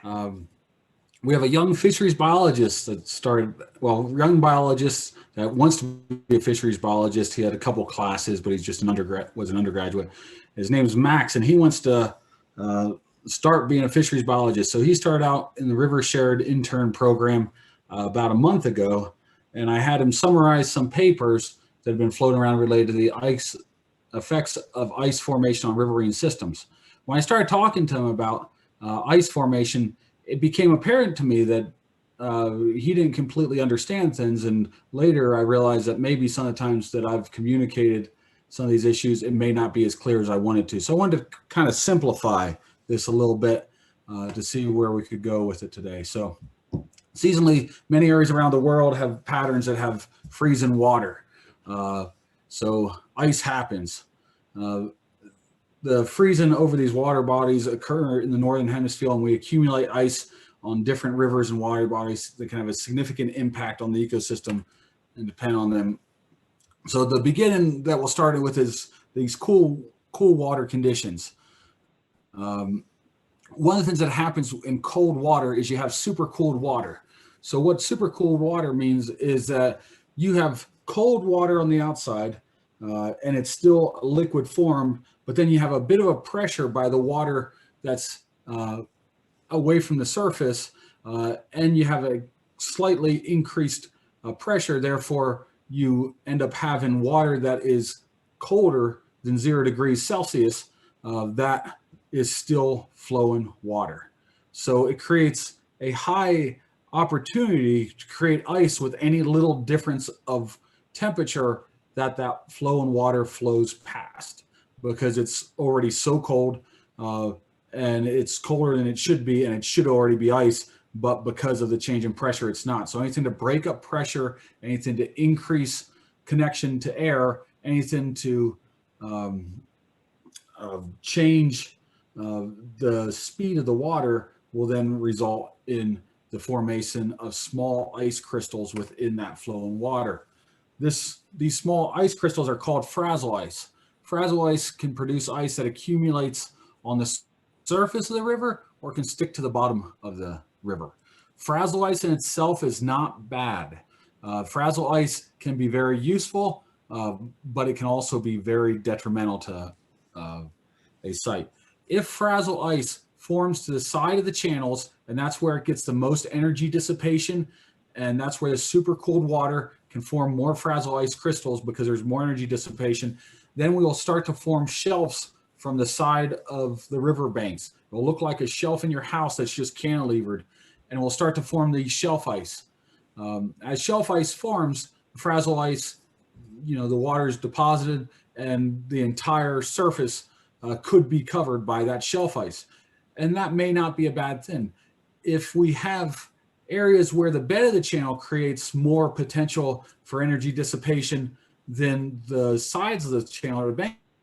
We have a young fisheries biologist that started, well, young biologist that wants to be a fisheries biologist. He had a couple classes, but he's just was an undergraduate. His name is Max, and he wants to uh, start being a fisheries biologist. So he started out in the River Shared intern program about a month ago, and I had him summarize some papers that have been floating around related to the ice effects of ice formation on riverine systems. When I started talking to him about ice formation, it became apparent to me that he didn't completely understand things. And later I realized that maybe some of the times that I've communicated some of these issues, it may not be as clear as I wanted to. So I wanted to kind of simplify this a little bit to see where we could go with it today. So seasonally, many areas around the world have patterns that have freezing water. So ice happens. Uh, the freezing over these water bodies occur in the Northern Hemisphere, and we accumulate ice on different rivers and water bodies that can have a significant impact on the ecosystem and depend on them. So the beginning that we'll start with is these cool water conditions. One of the things that happens in cold water is you have super cooled water. So what super cooled water means is that you have cold water on the outside, and it's still a liquid form, but then you have a bit of a pressure by the water that's away from the surface, and you have a slightly increased pressure. Therefore, you end up having water that is colder than 0 degrees Celsius. That is still flowing water. So it creates a high opportunity to create ice with any little difference of temperature that flowing water flows past, because it's already so cold, and it's colder than it should be, and it should already be ice, but because of the change in pressure, it's not. So anything to break up pressure, anything to increase connection to air, anything to change the speed of the water will then result in the formation of small ice crystals within that flowing water. These small ice crystals are called frazzle ice. Frazzle ice can produce ice that accumulates on the surface of the river or can stick to the bottom of the river. Frazzle ice in itself is not bad. Frazzle ice can be very useful, but it can also be very detrimental to a site. If frazzle ice forms to the side of the channels, and that's where it gets the most energy dissipation, and that's where the super cooled water can form more frazzle ice crystals because there's more energy dissipation, then we will start to form shelves from the side of the river banks. It will look like a shelf in your house that's just cantilevered, and we'll start to form the shelf ice. As shelf ice forms, frazzle ice, the water is deposited, and the entire surface could be covered by that shelf ice. And that may not be a bad thing. If we have areas where the bed of the channel creates more potential for energy dissipation than the sides of the channel or the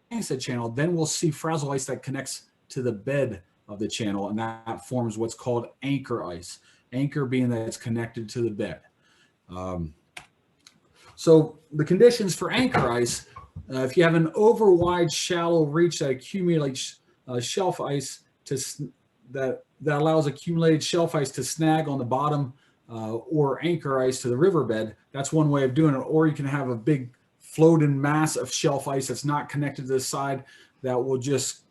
banks of the channel, then we'll see frazzle ice that connects to the bed of the channel, and that forms what's called anchor ice. Anchor being that it's connected to the bed. So the conditions for anchor ice, if you have an over wide shallow reach that accumulates shelf ice that allows accumulated shelf ice to snag on the bottom, or anchor ice to the riverbed, that's one way of doing it. Or you can have a big floating mass of shelf ice that's not connected to the side that will just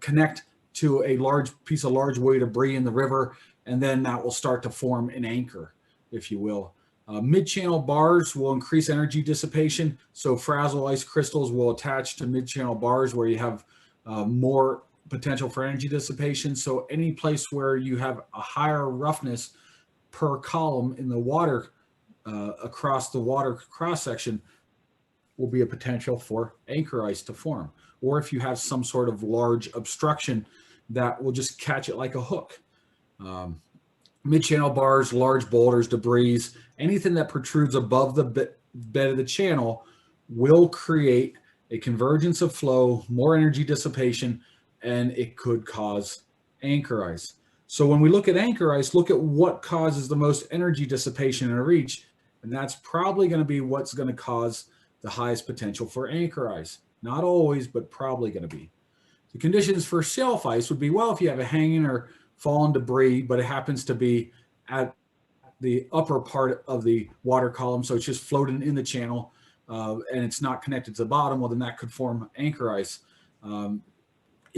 connect to a large piece of large weight debris in the river, and then that will start to form an anchor, if you will. Mid-channel bars will increase energy dissipation, so frazzle ice crystals will attach to mid-channel bars where you have more potential for energy dissipation. So any place where you have a higher roughness per column in the water, across the water cross-section, will be a potential for anchor ice to form. Or if you have some sort of large obstruction that will just catch it like a hook. Mid-channel bars, large boulders, debris, anything that protrudes above the bed of the channel will create a convergence of flow, more energy dissipation, and it could cause anchor ice. So when we look at anchor ice, look at what causes the most energy dissipation in a reach, and that's probably going to be what's going to cause the highest potential for anchor ice. Not always, but probably going to be. The conditions for shelf ice would be, well, if you have a hanging or fallen debris, but it happens to be at the upper part of the water column, so it's just floating in the channel, and it's not connected to the bottom. Well, then that could form anchor ice.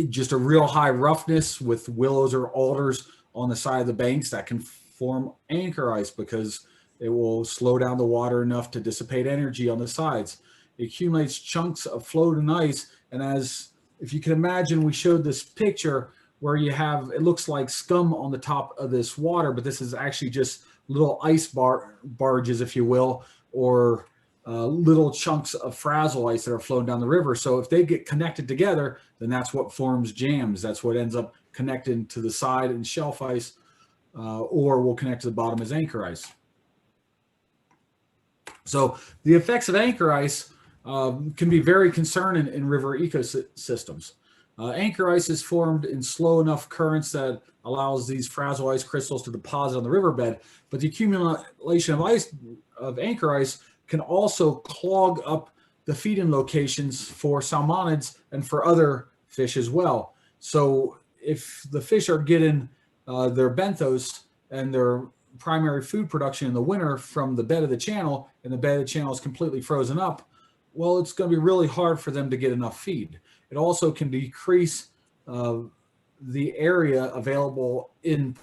Just a real high roughness with willows or alders on the side of the banks that can form anchor ice because it will slow down the water enough to dissipate energy on the sides. It accumulates chunks of floating ice, and as if you can imagine, we showed this picture where you have, it looks like scum on the top of this water, but this is actually just little ice barges, if you will, or little chunks of frazzle ice that are flowing down the river. So if they get connected together, then that's what forms jams. That's what ends up connecting to the side and shelf ice, or will connect to the bottom as anchor ice. So the effects of anchor ice can be very concerning in river ecosystems. Anchor ice is formed in slow enough currents that allows these frazzle ice crystals to deposit on the riverbed, but the accumulation of anchor ice can also clog up the feeding locations for salmonids and for other fish as well. So if the fish are getting their benthos and their primary food production in the winter from the bed of the channel, and the bed of the channel is completely frozen up, well, it's going to be really hard for them to get enough feed. It also can decrease the area available in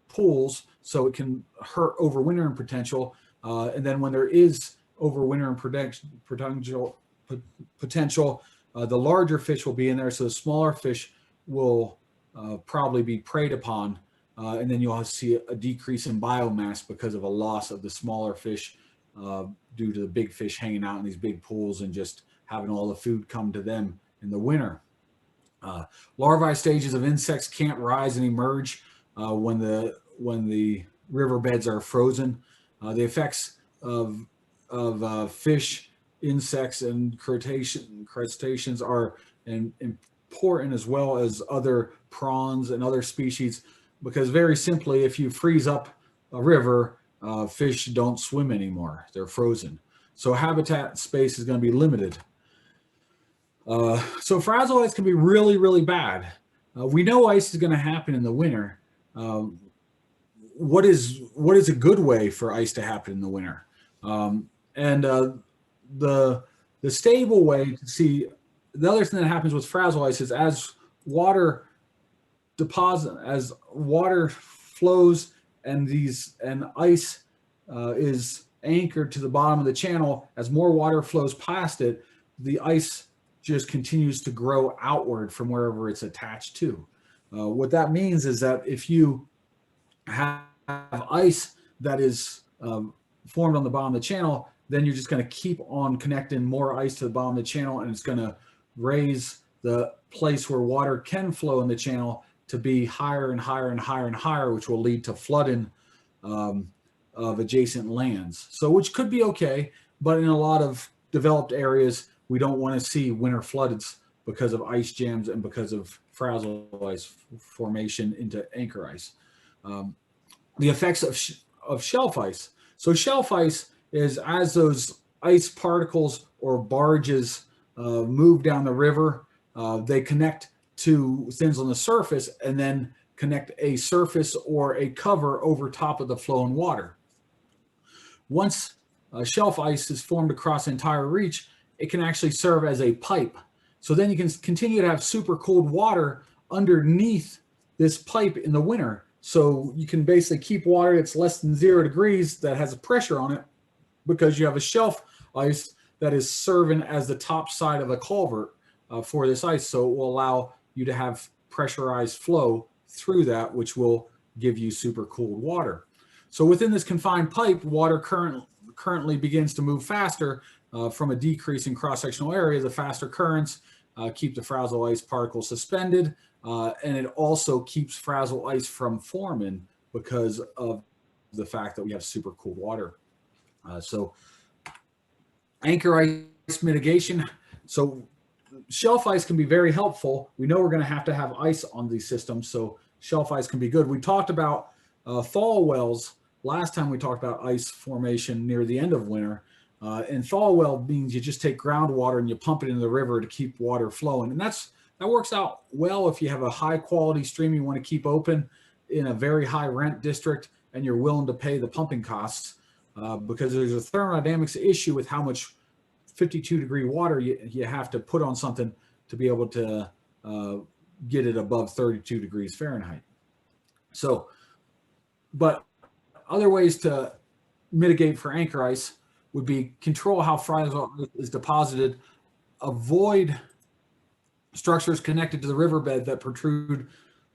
pools, so it can hurt overwintering potential. And then when there is overwintering potential, the larger fish will be in there, so the smaller fish will probably be preyed upon. And then you'll see a decrease in biomass because of a loss of the smaller fish due to the big fish hanging out in these big pools and just having all the food come to them in the winter. Larvae stages of insects can't rise and emerge when the riverbeds are frozen. The effects of fish, insects, and crustaceans are important, as well as other prawns and other species, because very simply, if you freeze up a river, fish don't swim anymore. They're frozen. So habitat space is going to be limited. So frazzle ice can be really, really bad. We know ice is going to happen in the winter. What is a good way for ice to happen in the winter? The stable way to see, the other thing that happens with frazzle ice is as water flows and ice is anchored to the bottom of the channel, as more water flows past it, the ice just continues to grow outward from wherever it's attached to. What that means is that if you have ice that is formed on the bottom of the channel, then you're just going to keep on connecting more ice to the bottom of the channel, and it's going to raise the place where water can flow in the channel to be higher and higher and higher and higher, which will lead to flooding of adjacent lands. So, which could be okay, but in a lot of developed areas, we don't want to see winter floods because of ice jams and because of frazzle ice formation into anchor ice. The effects of shelf ice. So shelf ice is as those ice particles or barges move down the river, they connect to things on the surface and then connect a surface or a cover over top of the flowing water. Once shelf ice is formed across the entire reach, it can actually serve as a pipe. So then you can continue to have super cold water underneath this pipe in the winter. So you can basically keep water that's less than 0 degrees that has a pressure on it, because you have a shelf ice that is serving as the top side of a culvert for this ice. So it will allow you to have pressurized flow through that, which will give you super cold water. So within this confined pipe, water currently begins to move faster from a decrease in cross-sectional area. The faster currents keep the frazzle ice particles suspended, and it also keeps frazzle ice from forming because of the fact that we have super cold water. So anchor ice mitigation. So shelf ice can be very helpful. We know we're going to have ice on these systems, so shelf ice can be good. We talked about thaw wells last time. We talked about ice formation near the end of winter. And thaw well means you just take groundwater and you pump it into the river to keep water flowing. And that works out well if you have a high quality stream you want to keep open. in a very high rent district and you're willing to pay the pumping costs, because there's a thermodynamics issue with how much 52-degree water you have to put on something to be able to get it above 32 degrees Fahrenheit. So, but other ways to mitigate for anchor ice would be control how fragile ice is deposited, avoid structures connected to the riverbed that protrude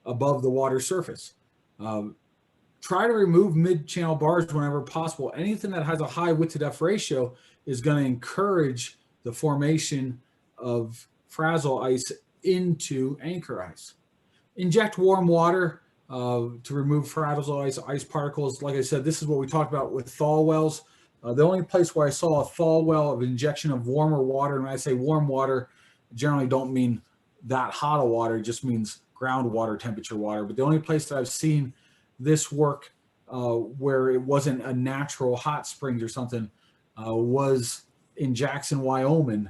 above the water surface. Try to remove mid-channel bars whenever possible. Anything that has a high width-to-depth ratio is going to encourage the formation of frazzle ice into anchor ice. Inject warm water to remove frazzle ice particles. Like I said, this is what we talked about with thaw wells. The only place where I saw a thaw well of injection of warmer water, and when I say warm water, generally don't mean that hot of water, it just means groundwater temperature water. But the only place that I've seen this work where it wasn't a natural hot springs or something was in Jackson, Wyoming.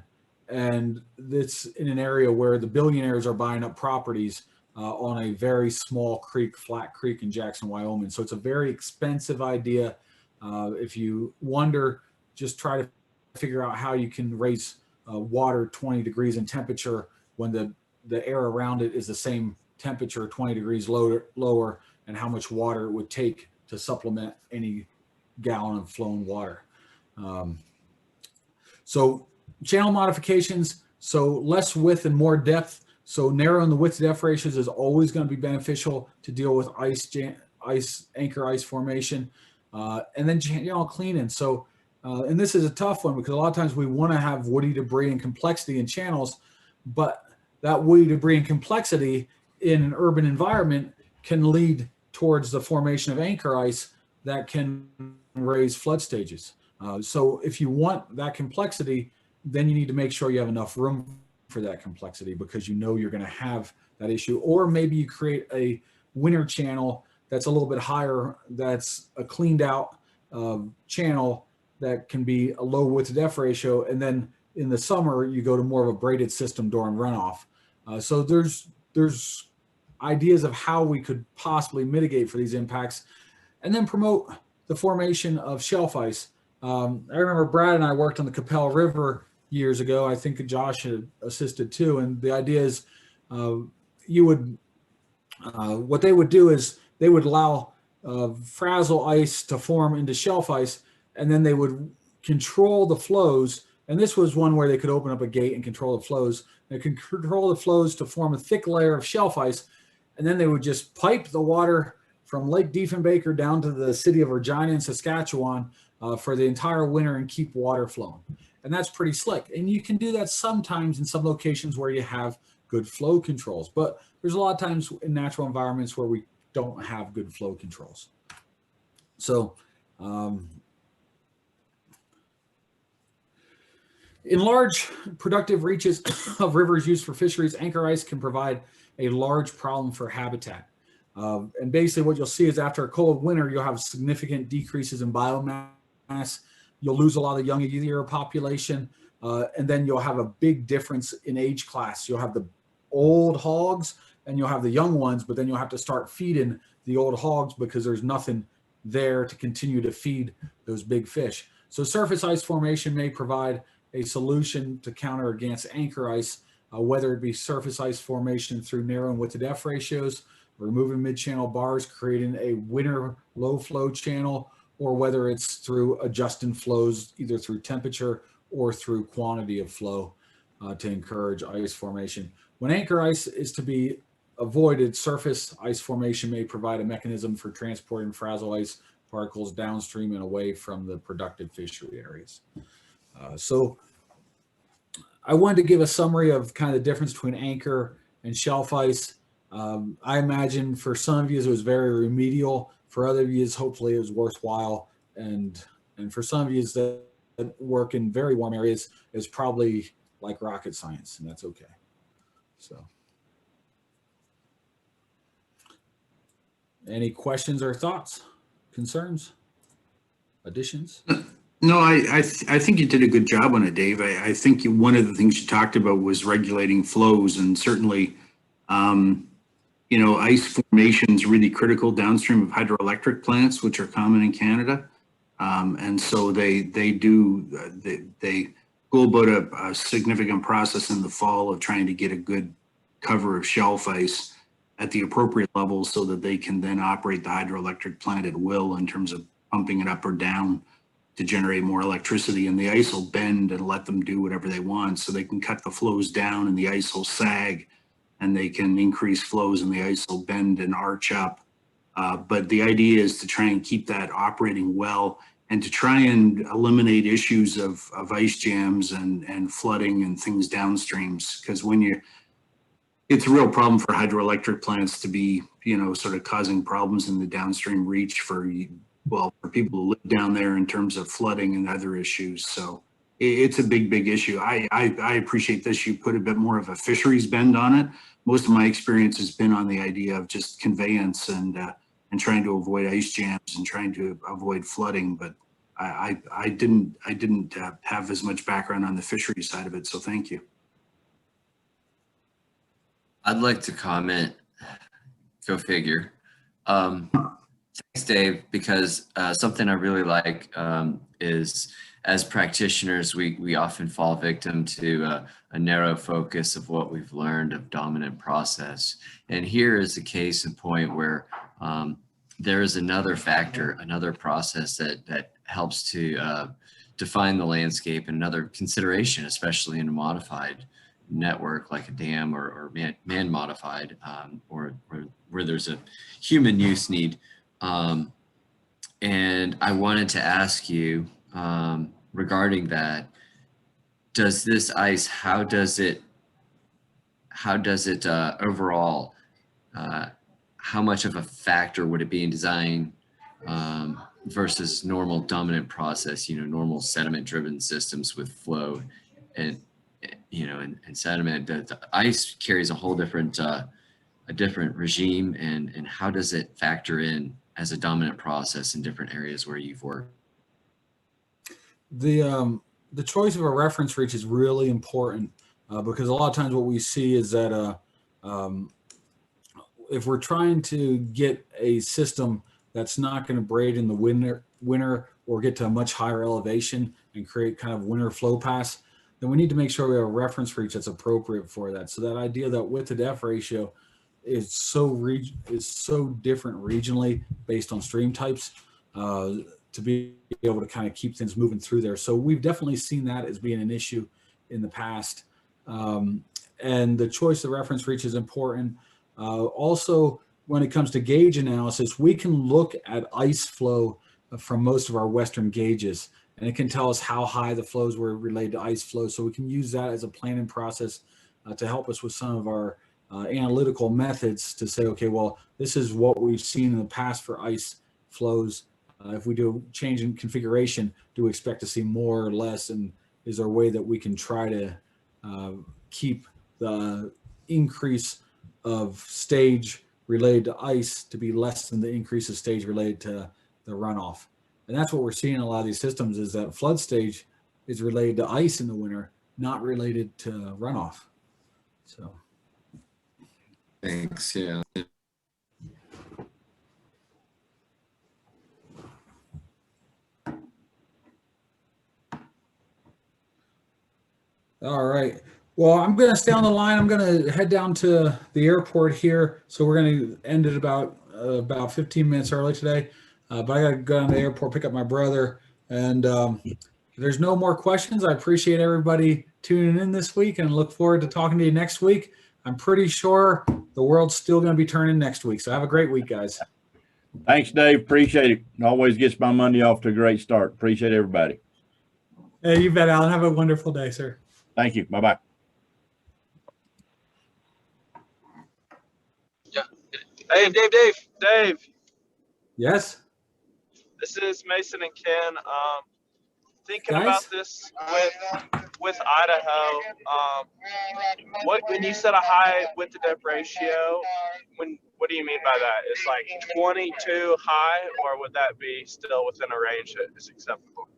And it's in an area where the billionaires are buying up properties on a very small creek, flat creek in Jackson, Wyoming. So it's a very expensive idea. If you wonder, just try to figure out how you can raise water 20 degrees in temperature when the air around it is the same temperature, 20 degrees lower, and how much water it would take to supplement any gallon of flowing water. So channel modifications, so less width and more depth. So narrowing the width to depth ratios is always going to be beneficial to deal with anchor ice formation. And then channel cleaning. So, and this is a tough one because a lot of times we want to have woody debris and complexity in channels, but that woody debris and complexity in an urban environment can lead towards the formation of anchor ice that can raise flood stages. So if you want that complexity, then you need to make sure you have enough room for that complexity because you know you're going to have that issue. Or maybe you create a winter channel that's a little bit higher, that's a cleaned out channel that can be a low width to depth ratio. And then in the summer, you go to more of a braided system during runoff. So there's ideas of how we could possibly mitigate for these impacts and then promote the formation of shelf ice. I remember Brad and I worked on the Capel River years ago. I think Josh had assisted too. And the idea is what they would do is they would allow frazzle ice to form into shelf ice, and then they would control the flows. And this was one where they could open up a gate and control the flows. They could control the flows to form a thick layer of shelf ice, and then they would just pipe the water from Lake Diefenbaker down to the city of Regina in Saskatchewan for the entire winter and keep water flowing. And that's pretty slick. And you can do that sometimes in some locations where you have good flow controls, but there's a lot of times in natural environments where we don't have good flow controls. So in large productive reaches of rivers used for fisheries, anchor ice can provide a large problem for habitat. And basically what you'll see is after a cold winter, you'll have significant decreases in biomass. You'll lose a lot of young year population, and then you'll have a big difference in age class. You'll have the old hogs and you'll have the young ones, but then you'll have to start feeding the old hogs because there's nothing there to continue to feed those big fish. So surface ice formation may provide a solution to counter against anchor ice, whether it be surface ice formation through narrowing width to depth ratios, removing mid-channel bars, creating a winter low flow channel, or whether it's through adjusting flows, either through temperature or through quantity of flow to encourage ice formation. When anchor ice is to be avoided, surface ice formation may provide a mechanism for transporting frazzle ice particles downstream and away from the productive fishery areas. So I wanted to give a summary of kind of the difference between anchor and shelf ice. I imagine for some of you it was very remedial. For other of you, hopefully it was worthwhile. And for some of you that work in very warm areas, is probably like rocket science, and that's okay. So any questions or thoughts, concerns, additions? No, I think you did a good job on it, Dave. I think one of the things you talked about was regulating flows, and certainly, ice formation is really critical downstream of hydroelectric plants, which are common in Canada. And so they go about a significant process in the fall of trying to get a good cover of shelf ice at the appropriate level so that they can then operate the hydroelectric plant at will in terms of pumping it up or down to generate more electricity. And the ice will bend and let them do whatever they want. So they can cut the flows down and the ice will sag, and they can increase flows and the ice will bend and arch up. But the idea is to try and keep that operating well and to try and eliminate issues of ice jams and flooding and things downstreams. Because it's a real problem for hydroelectric plants to be, sort of causing problems in the downstream reach for people who live down there in terms of flooding and other issues. So it's a big issue. I appreciate this. You put a bit more of a fisheries bend on it. Most of my experience has been on the idea of just conveyance and trying to avoid ice jams and trying to avoid flooding. But I didn't have as much background on the fishery side of it. So thank you. I'd like to comment. Go figure. Thanks, Dave, because something I really like is, as practitioners, we often fall victim to a narrow focus of what we've learned of dominant process. And here is a case in point where there is another factor, another process that helps to define the landscape, and another consideration, especially in a modified network like a dam or man modified, or where there's a human use need. And I wanted to ask you regarding that, does this ice, how does it overall, how much of a factor would it be in design versus normal dominant process, normal sediment driven systems with flow and sediment? The ice carries a whole different regime, and how does it factor in as a dominant process in different areas where you've worked? The choice of a reference reach is really important because a lot of times what we see is that if we're trying to get a system that's not going to braid in the winter or get to a much higher elevation and create kind of winter flow paths, then we need to make sure we have a reference reach that's appropriate for that. So that idea that width to depth ratio is so different regionally based on stream types to be able to kind of keep things moving through there. So we've definitely seen that as being an issue in the past. And the choice of reference reach is important. Also, when it comes to gauge analysis, we can look at ice flow from most of our Western gauges, and it can tell us how high the flows were related to ice flow. So we can use that as a planning process to help us with some of our analytical methods to say, okay, well, this is what we've seen in the past for ice flows. If we do a change in configuration, do we expect to see more or less? And is there a way that we can try to keep the increase of stage related to ice to be less than the increase of stage related to the runoff? And that's what we're seeing in a lot of these systems, is that flood stage is related to ice in the winter, not related to runoff. So. Thanks. Yeah. All right. Well, I'm going to stay on the line. I'm going to head down to the airport here. So we're going to end it about 15 minutes early today. But I got to go down to the airport, pick up my brother. And if there's no more questions, I appreciate everybody tuning in this week and look forward to talking to you next week. I'm pretty sure the world's still going to be turning next week. So have a great week, guys. Thanks, Dave. Appreciate it. Always gets my Monday off to a great start. Appreciate everybody. Hey, you bet, Alan. Have a wonderful day, sir. Thank you. Bye-bye. Yeah. Hey, Dave. Yes. This is Mason and Ken. Thinking Guys? about this with Idaho. When you said a high width to depth ratio, what do you mean by that? It's like 22 high, or would that be still within a range that is acceptable?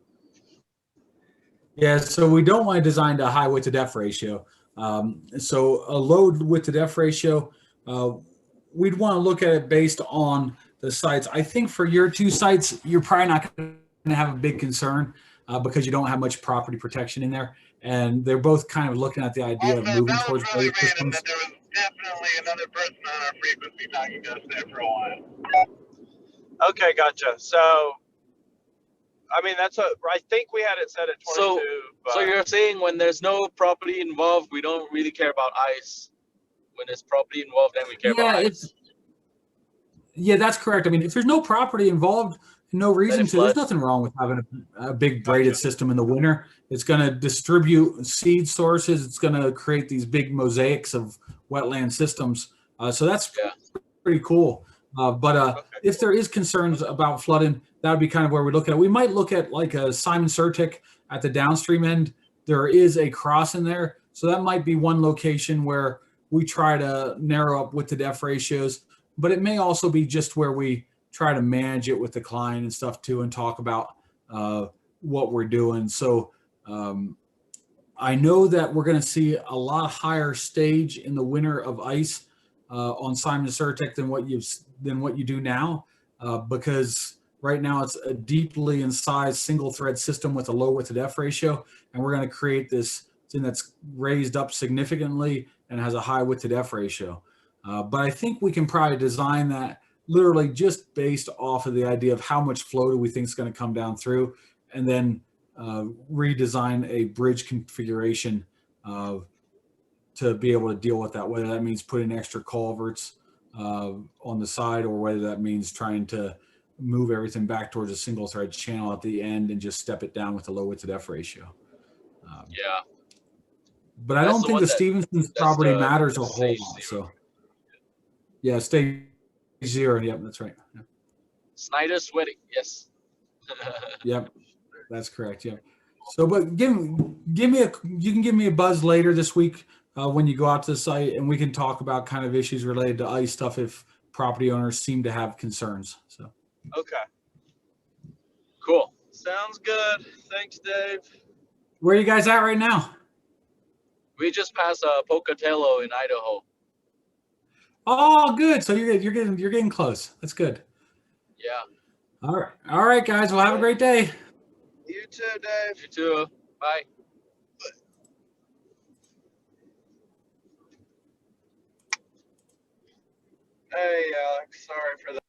Yeah, so we don't want to design a high width to depth ratio. So a low width to depth ratio, we'd want to look at it based on the sites. I think for your two sites, you're probably not going to have a big concern because you don't have much property protection in there. And they're both kind of looking at the idea of moving towards really braided systems. that there was definitely another person on our frequency talking to us there for a while. Okay, gotcha. So, I mean, I think we had it set at 22. So but so you're saying when there's no property involved, we don't really care about ice. When there's property involved, then we care about ice. Yeah, that's correct. I mean, if there's no property involved, no reason to, there's floods. nothing wrong with having a big braided system in the winter. It's going to distribute seed sources. It's going to create these big mosaics of wetland systems. So that's pretty cool. But if there is concerns about flooding, that would be kind of where we look at it. We might look at like a Simon Surtick at the downstream end. There is a cross in there. So that might be one location where we try to narrow up width to depth ratios. But it may also be just where we try to manage it with the client and stuff too, and talk about what we're doing. So I know that we're going to see a lot higher stage in the winter of ice on Simon Surtick than what you do now, because right now it's a deeply incised single thread system with a low width to depth ratio, and we're going to create this thing that's raised up significantly and has a high width to depth ratio. But I think we can probably design that literally just based off of the idea of how much flow do we think is going to come down through, and then redesign a bridge configuration to be able to deal with that, whether that means putting extra culverts on the side, or whether that means trying to move everything back towards a single thread channel at the end and just step it down with a low width to depth ratio. Yeah. But I don't think the Stevenson's property matters a whole lot. So yeah, stage 0. Yep, that's right. Yep. Snyder's wedding. Yes. Yep, that's correct. Yep. So, but you can give me a buzz later this week when you go out to the site, and we can talk about kind of issues related to ice stuff if property owners seem to have concerns. So. Okay. Cool. Sounds good. Thanks, Dave. Where are you guys at right now? We just passed Pocatello in Idaho. Oh, good. So you're getting close. That's good. Yeah. All right, guys. Well, have a great day. You too, Dave. You too. Bye. Hey, Alex. Sorry for that.